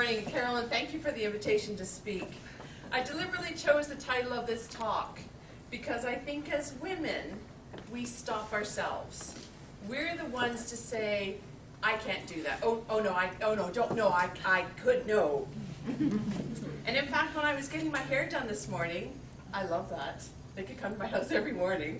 morning, Carolyn. Thank you for the invitation to speak. I deliberately chose the title of this talk because I think as women, we stop ourselves. We're the ones to say, I can't do that. Oh no, don't know, I could know. And in fact, when I was getting my hair done this morning, I love that. They could come to my house every morning.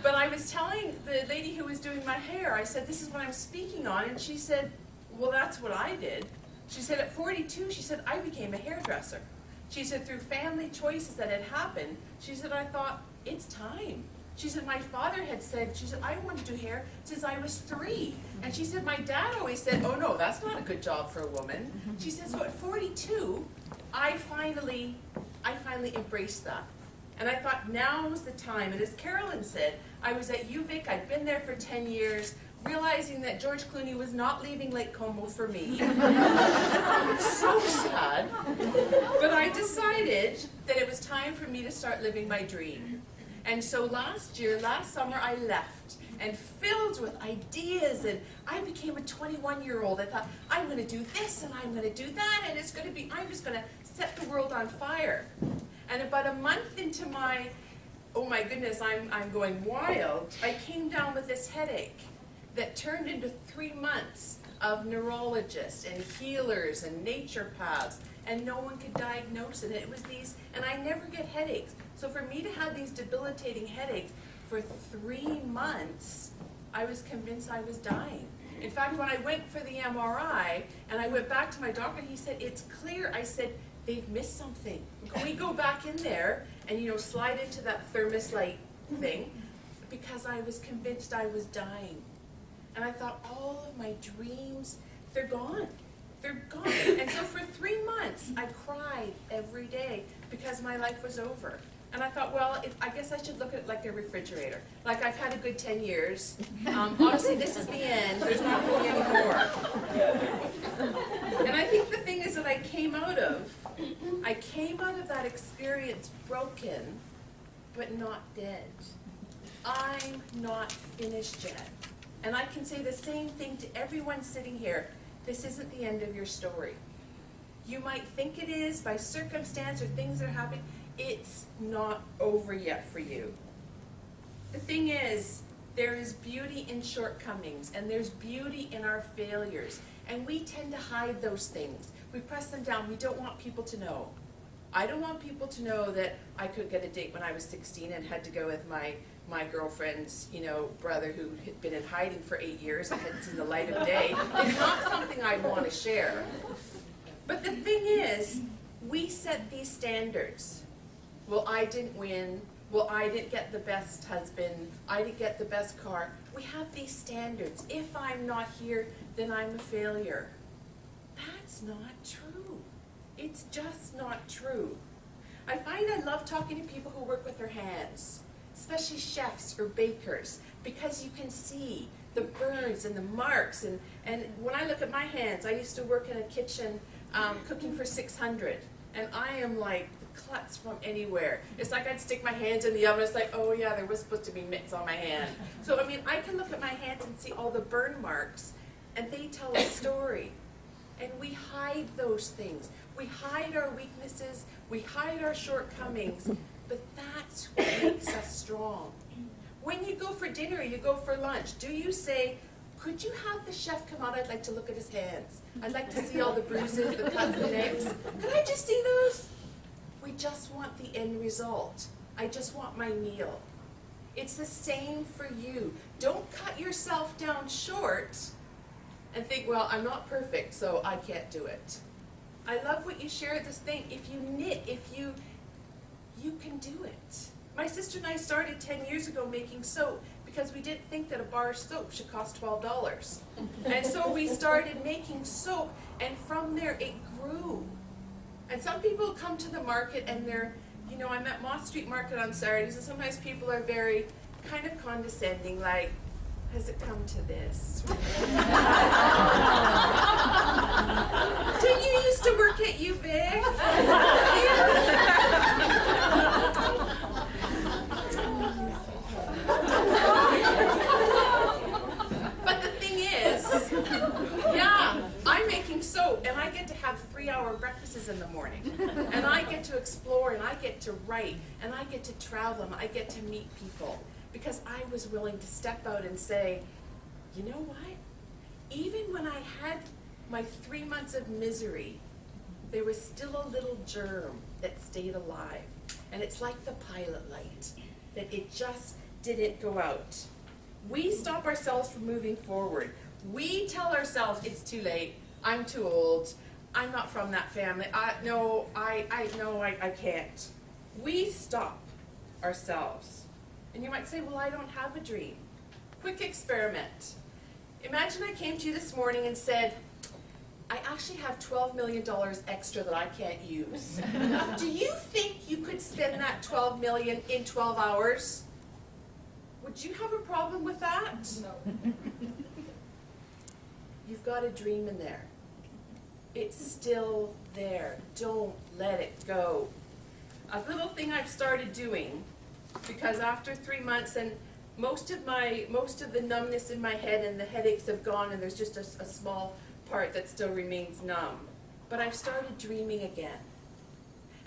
But I was telling the lady who was doing my hair, I said, this is what I'm speaking on, and she said, well, that's what I did. She said, at 42, she said, I became a hairdresser. She said, through family choices that had happened, she said, I thought, it's time. She said, my father had said, she said, I wanted to do hair since I was 3. And she said, my dad always said, oh no, that's not a good job for a woman. She said, so at 42, I finally embraced that. And I thought, now's the time. And as Carolyn said, I was at UVic, I'd been there for 10 years, realizing that George Clooney was not leaving Lake Como for me. So sad. But I decided that it was time for me to start living my dream. And so last summer, I left, and filled with ideas, and I became a 21-year-old. I thought, I'm going to do this, and I'm going to do that, and it's going to be, I'm just going to set the world on fire. And about a month into my, oh my goodness, I'm going wild, I came down with this headache that turned into 3 months of neurologists and healers and naturopaths, and no one could diagnose it. It was these, and I never get headaches. So for me to have these debilitating headaches for 3 months, I was convinced I was dying. In fact, when I went for the MRI, and I went back to my doctor, he said, it's clear. I said, they've missed something. Can we go back in there and, you know, slide into that thermos light thing? Because I was convinced I was dying. And I thought, all of my dreams, they're gone. They're gone. And so for 3 months, I cried every day because my life was over. And I thought, well, I guess I should look at it like a refrigerator. Like, I've had a good 10 years. Honestly, this is the end. There's not really any more. And I think the thing is that I came out of that experience broken, but not dead. I'm not finished yet. And I can say the same thing to everyone sitting here. This isn't the end of your story. You might think it is by circumstance or things that are happening. It's not over yet for you. The thing is, there is beauty in shortcomings, and there's beauty in our failures. And we tend to hide those things. We press them down. We don't want people to know. I don't want people to know that I could get a date when I was 16 and had to go with my girlfriend's, you know, brother who had been in hiding for 8 years and hadn't seen the light of day. It's not something I want to share. But the thing is, we set these standards. Well, I didn't win. Well, I didn't get the best husband. I didn't get the best car. We have these standards. If I'm not here, then I'm a failure. That's not true. It's just not true. I find I love talking to people who work with their hands, especially chefs or bakers, because you can see the burns and the marks. And when I look at my hands, I used to work in a kitchen cooking for 600, and I am like the klutz from anywhere. It's like I'd stick my hands in the oven. It's like, oh yeah, there was supposed to be mitts on my hand. So I mean, I can look at my hands and see all the burn marks, and they tell a story. And we hide those things. We hide our weaknesses. We hide our shortcomings. But that's what makes us strong. When you go for dinner, you go for lunch, do you say, could you have the chef come out? I'd like to look at his hands. I'd like to see all the bruises, the cuts, the nicks. Could I just see those? We just want the end result. I just want my meal. It's the same for you. Don't cut yourself down short and think, well, I'm not perfect, so I can't do it. I love what you shared, this thing. If you knit, you can do it. My sister and I started 10 years ago making soap because we didn't think that a bar of soap should cost $12. And so we started making soap, and from there it grew. And some people come to the market and they're, you know, I'm at Moss Street Market on Saturdays, and sometimes people are very kind of condescending, like, has it come to this? Didn't you used to work at UVic? But the thing is, yeah, I'm making and I get to have 3-hour breakfasts in the morning. And I get to explore, and I get to write, and I get to travel, and I get to meet people. Because I was willing to step out and say, you know what? Even when I had my 3 months of misery, there was still a little germ that stayed alive. And it's like the pilot light, that it just didn't go out. We stop ourselves from moving forward. We tell ourselves, it's too late, I'm too old, I'm not from that family, I can't. We stop ourselves. And you might say, well, I don't have a dream. Quick experiment. Imagine I came to you this morning and said, I actually have $12 million extra that I can't use. Do you think you could spend that $12 million in 12 hours? Would you have a problem with that? No. You've got a dream in there. It's still there. Don't let it go. A little thing I've started doing, because after 3 months and most of the numbness in my head and the headaches have gone, and there's just a small part that still remains numb. But I've started dreaming again.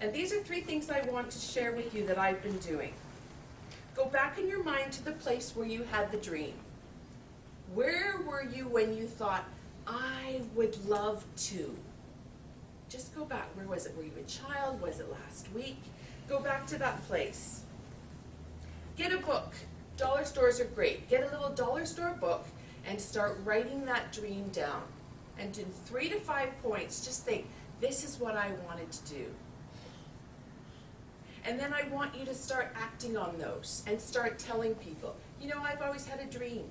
And these are 3 things I want to share with you that I've been doing. Go back in your mind to the place where you had the dream. Where were you when you thought, I would love to? Just go back. Where was it? Were you a child? Was it last week? Go back to that place. Get a book. Dollar stores are great. Get a little dollar store book and start writing that dream down. And in 3 to 5 points, just think, this is what I wanted to do. And then I want you to start acting on those and start telling people, you know, I've always had a dream.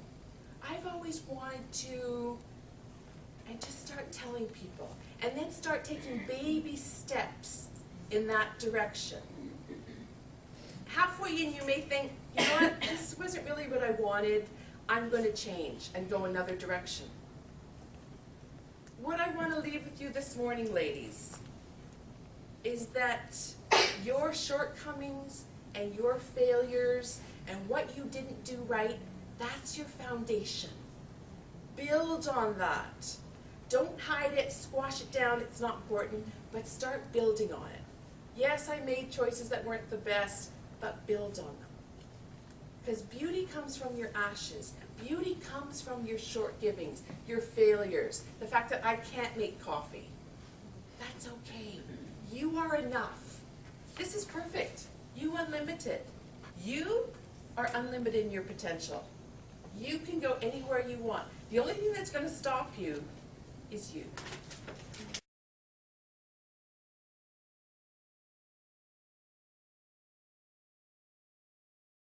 I've always wanted to, and just start telling people. And then start taking baby steps in that direction. Halfway in, you may think, you know what, this wasn't really what I wanted. I'm going to change and go another direction. What I want to leave with you this morning, ladies, is that your shortcomings and your failures and what you didn't do right, that's your foundation. Build on that. Don't hide it, squash it down, it's not important, but start building on it. Yes, I made choices that weren't the best, but build on them. Because beauty comes from your ashes. Beauty comes from your short-givings, your failures, the fact that I can't make coffee. That's okay. You are enough. This is perfect. You unlimited. You are unlimited in your potential. You can go anywhere you want. The only thing that's going to stop you is you.